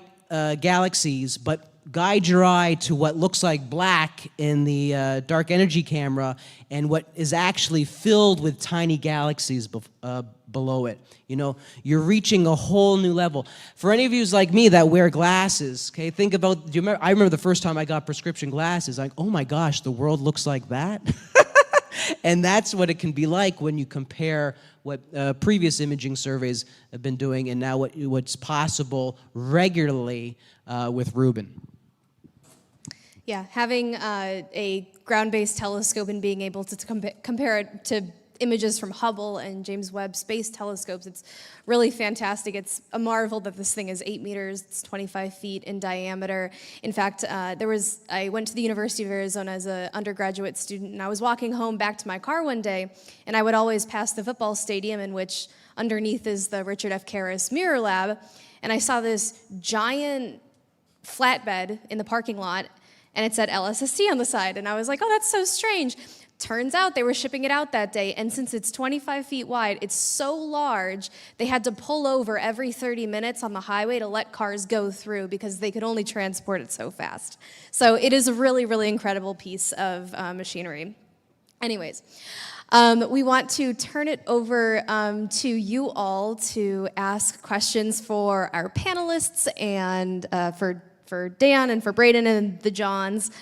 S4: galaxies, but guide your eye to what looks like black in the dark energy camera and what is actually filled with tiny galaxies below it. You're reaching a whole new level. For any of you like me that wear glasses, okay, think about, I remember the first time I got prescription glasses, like, oh my gosh, the world looks like that? And that's what it can be like when you compare what previous imaging surveys have been doing and now what's possible regularly with Rubin.
S2: Yeah, having a ground-based telescope and being able to compare it to images from Hubble and James Webb Space Telescopes, it's really fantastic. It's a marvel that this thing is 8 meters, it's 25 feet in diameter. In fact, I went to the University of Arizona as an undergraduate student, and I was walking home back to my car one day, and I would always pass the football stadium in which underneath is the Richard F. Karras Mirror Lab, and I saw this giant flatbed in the parking lot, and it said LSST on the side, and I was like, oh, that's so strange. Turns out they were shipping it out that day, and since it's 25 feet wide, it's so large, they had to pull over every 30 minutes on the highway to let cars go through because they could only transport it so fast. So it is a really, really incredible piece of machinery. Anyways, we want to turn it over to you all to ask questions for our panelists and for Dan and for Braden and the Johns.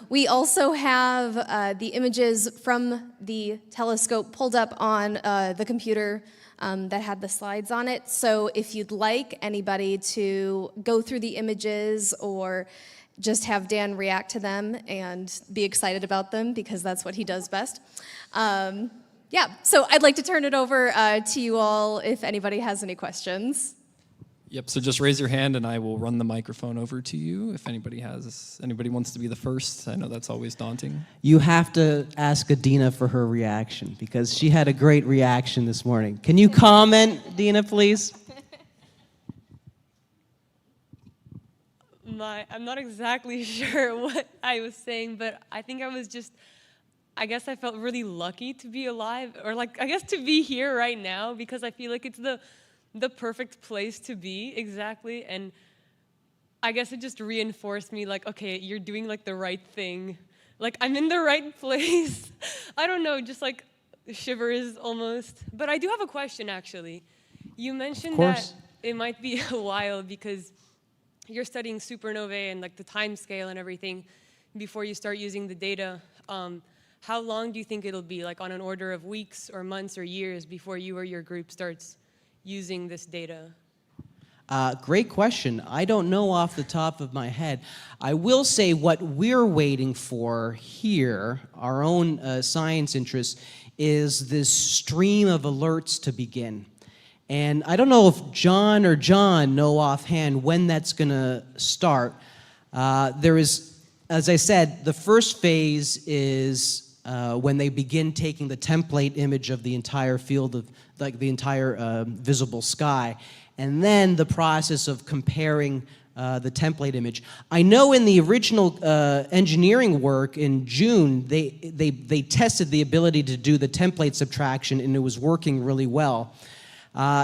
S2: We also have the images from the telescope pulled up on the computer that had the slides on it. So if you'd like anybody to go through the images or just have Dan react to them and be excited about them because that's what he does best. Yeah, so I'd like to turn it over to you all if anybody has any questions.
S1: Yep, so just raise your hand and I will run the microphone over to you if anybody wants to be the first. I know that's always daunting.
S4: You have to ask Adina for her reaction because she had a great reaction this morning. Can you comment, Dina, please?
S7: I'm not exactly sure what I was saying, but I think I guess I felt really lucky to be alive, or I guess to be here right now because I feel like it's the perfect place to be, exactly, and I guess it just reinforced me, okay, you're doing, the right thing. I'm in the right place. I don't know, just, shivers almost. But I do have a question, actually. You mentioned that it might be a while because you're studying supernovae and, the time scale and everything before you start using the data. How long do you think it'll be, on an order of weeks or months or years before you or your group starts using this data?
S4: Great question. I don't know off the top of my head. I will say what we're waiting for here, our own science interests, is this stream of alerts to begin. And I don't know if John or John know offhand when that's going to start. There is, as I said, the first phase is when they begin taking the template image of the entire field of, like the entire visible sky, and then the process of comparing the template image. I know in the original engineering work in June, they tested the ability to do the template subtraction, and it was working really well.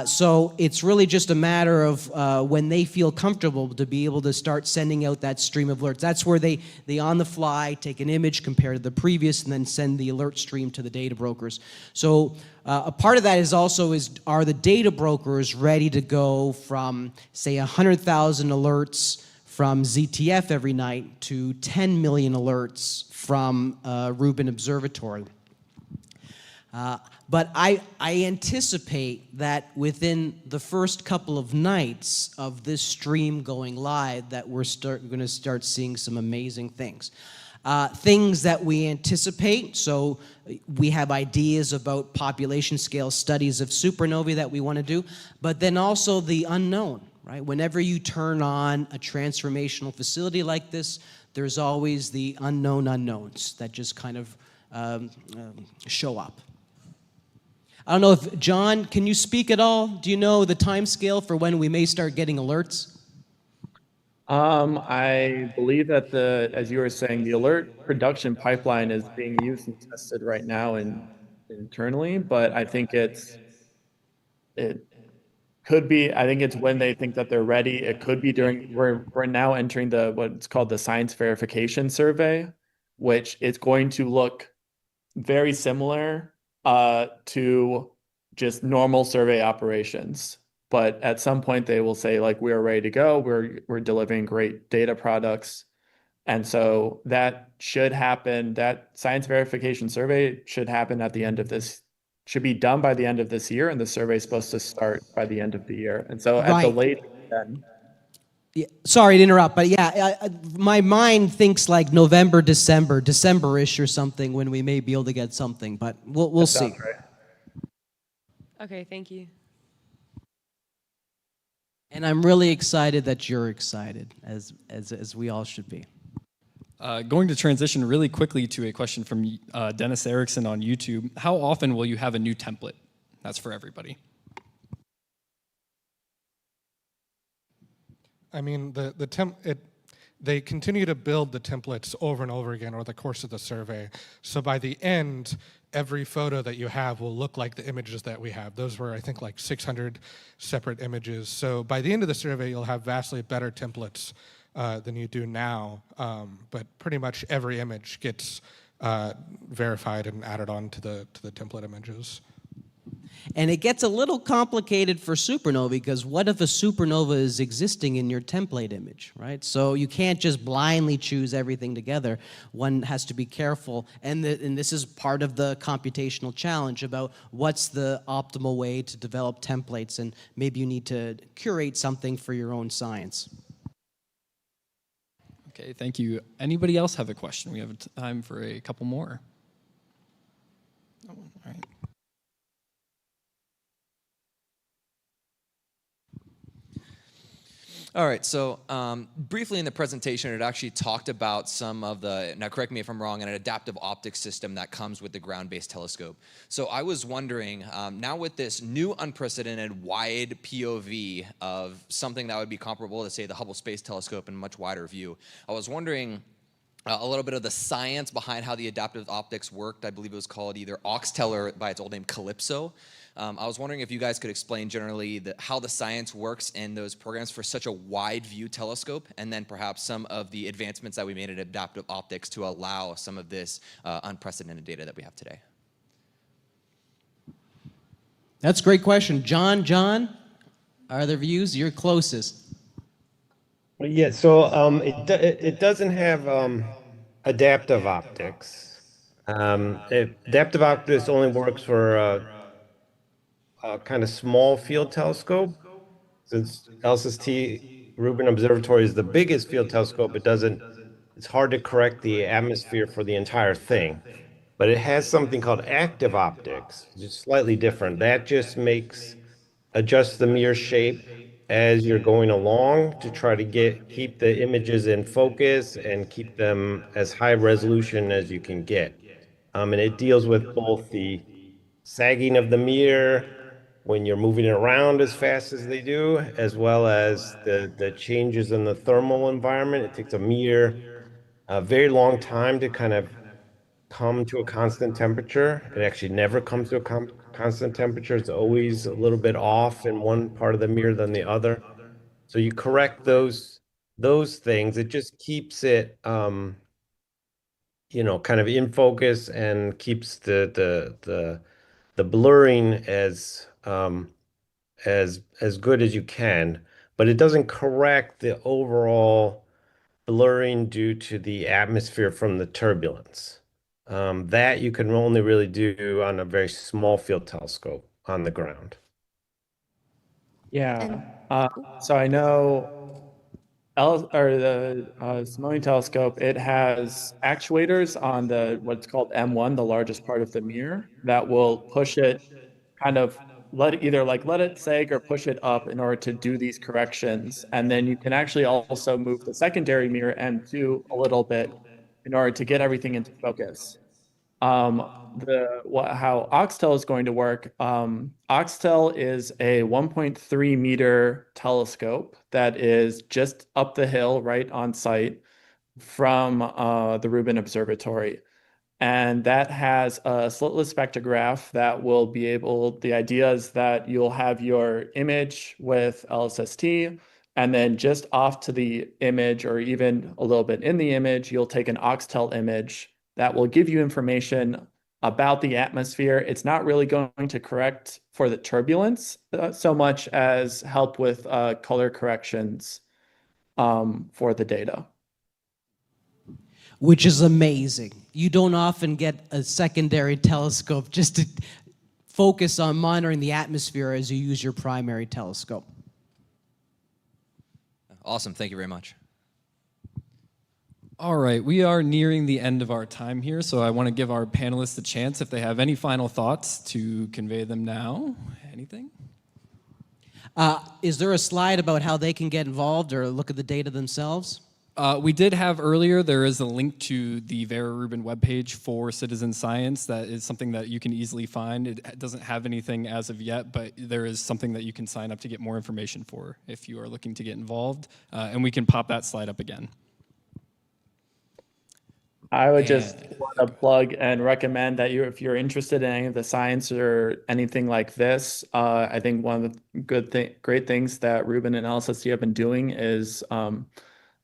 S4: So it's really just a matter of when they feel comfortable to be able to start sending out that stream of alerts. That's where they on the fly take an image compared to the previous and then send the alert stream to the data brokers. So a part of that is also are the data brokers ready to go from, say, 100,000 alerts from ZTF every night to 10 million alerts from Rubin Observatory. But I anticipate that within the first couple of nights of this stream going live that we're going to start seeing some amazing things. Things that we anticipate, so we have ideas about population scale studies of supernovae that we want to do, but then also the unknown, right? Whenever you turn on a transformational facility like this, there's always the unknown unknowns that just kind of show up. I don't know if, John, can you speak at all? Do you know the time scale for when we may start getting alerts?
S6: I believe that as you were saying, the alert production pipeline is being used and tested right now internally, but I think it could be, I think it's when they think that they're ready. It could be during, we're now entering what's called the science verification survey, which is going to look very similar to just normal survey operations. But at some point they will say, like, we are ready to go. We're delivering great data products. And so that should happen. That science verification survey should happen at the end of this, should be done by the end of this year. And the survey is supposed to start by the end of the year. And so at the latest then.
S4: Yeah, sorry to interrupt, but yeah, my mind thinks like November, December-ish or something when we may be able to get something, but we'll see.
S6: Right.
S7: Okay, thank you.
S4: And I'm really excited that you're excited, as we all should be.
S1: Going to transition really quickly to a question from Dennis Erickson on YouTube. How often will you have a new template? That's for everybody.
S5: I mean, they continue to build the templates over and over again over the course of the survey. So by the end, every photo that you have will look like the images that we have. Those were, I think, like 600 separate images. So by the end of the survey, you'll have vastly better templates than you do now. But pretty much every image gets verified and added on to the template images.
S4: And it gets a little complicated for supernovae, because what if a supernova is existing in your template image, right? So you can't just blindly choose everything together. One has to be careful, and this is part of the computational challenge about what's the optimal way to develop templates, and maybe you need to curate something for your own science.
S1: Okay, thank you. Anybody else have a question? We have time for a couple more. Oh, all right.
S8: All right, so briefly in the presentation, it actually talked about some of the, now correct me if I'm wrong, an adaptive optics system that comes with the ground-based telescope. So I was wondering, now with this new unprecedented wide POV of something that would be comparable to, say, the Hubble Space Telescope in a much wider view, I was wondering a little bit of the science behind how the adaptive optics worked. I believe it was called either Oxtel or by its old name Calypso. I was wondering if you guys could explain generally how the science works in those programs for such a wide view telescope, and then perhaps some of the advancements that we made in adaptive optics to allow some of this unprecedented data that we have today.
S4: That's a great question. John, are there views? You're closest.
S3: Yeah, so it doesn't have adaptive optics. Adaptive optics only works for a kind of small field telescope. since LSST Rubin Observatory is the biggest field telescope, it's hard to correct the atmosphere for the entire thing. But it has something called active optics, which is slightly different. That just adjusts the mirror shape as you're going along to try to keep the images in focus and keep them as high resolution as you can get. And it deals with both the sagging of the mirror when you're moving it around as fast as they do, as well as the changes in the thermal environment. It takes a mirror a very long time to kind of come to a constant temperature. It actually never comes to a constant temperature. It's always a little bit off in one part of the mirror than the other. So you correct those things. It just keeps it kind of in focus and keeps the blurring as good as you can, but it doesn't correct the overall blurring due to the atmosphere from the turbulence. That you can only really do on a very small field telescope on the ground.
S6: Yeah.
S2: And
S6: So I know the Simone telescope, it has actuators on what's called M1, the largest part of the mirror, that will push it kind of let it sag or push it up in order to do these corrections. And then you can actually also move the secondary mirror M2 a little bit in order to get everything into focus. How Oxtel is going to work. Oxtel is a 1.3 meter telescope that is just up the hill, right on site from the Rubin Observatory. And that has a slitless spectrograph that will be the idea is that you'll have your image with LSST, and then just off to the image, or even a little bit in the image, you'll take an Oxtel image that will give you information about the atmosphere. It's not really going to correct for the turbulence so much as help with color corrections for the data.
S4: Which is amazing. You don't often get a secondary telescope just to focus on monitoring the atmosphere as you use your primary telescope.
S8: Awesome. Thank you very much.
S1: All right, we are nearing the end of our time here, so I want to give our panelists a chance if they have any final thoughts to convey them now. Anything?
S4: Is there a slide about how they can get involved or look at the data themselves?
S1: We did have earlier, there is a link to the Vera Rubin webpage for citizen science. That is something that you can easily find. It doesn't have anything as of yet, but there is something that you can sign up to get more information for if you are looking to get involved. And we can pop that slide up again.
S6: I would just want to plug and recommend that if you're interested in any of the science or anything like this, I think one of the great things that Rubin and LSST have been doing is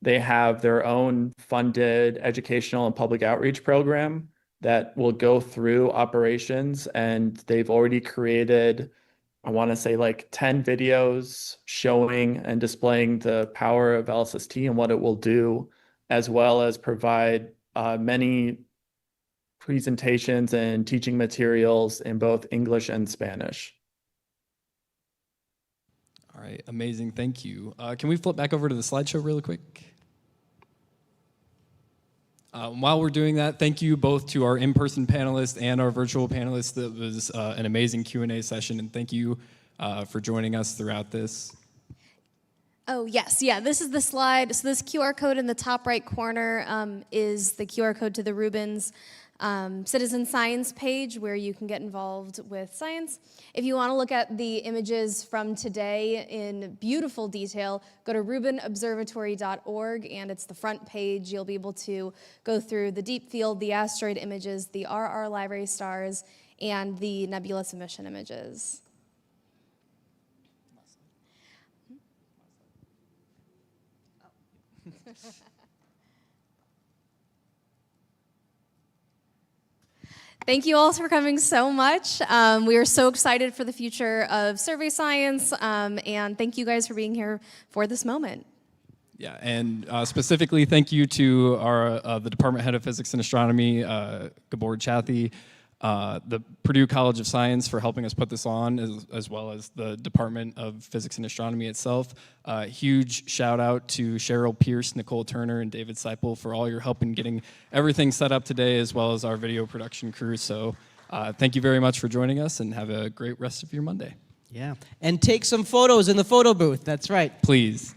S6: they have their own funded educational and public outreach program that will go through operations, and they've already created, I want to say, like 10 videos showing and displaying the power of LSST and what it will do, as well as provide many presentations and teaching materials in both English and Spanish.
S1: All right, amazing, thank you. Can we flip back over to the slideshow really quick? While we're doing that, thank you both to our in-person panelists and our virtual panelists. That was an amazing Q&A session, and thank you for joining us throughout this.
S2: Oh, yes, yeah, this is the slide. So this QR code in the top right corner is the QR code to the Rubin's citizen science page where you can get involved with science. If you want to look at the images from today in beautiful detail, go to rubinobservatory.org, and it's the front page. You'll be able to go through the deep field, the asteroid images, the RR library stars, and the nebulous emission images. Thank you all for coming so much. We are so excited for the future of survey science, and thank you guys for being here for this moment.
S1: Yeah, and specifically thank you to our the Department Head of Physics and Astronomy, Gabor Chathi, the Purdue College of Science for helping us put this on, as well as the Department of Physics and Astronomy itself. Huge shout out to Cheryl Pierce, Nicole Turner, and David Seipel for all your help in getting everything set up today, as well as our video production crew. So thank you very much for joining us, and have a great rest of your Monday.
S4: Yeah, and take some photos in the photo booth. That's right.
S1: Please.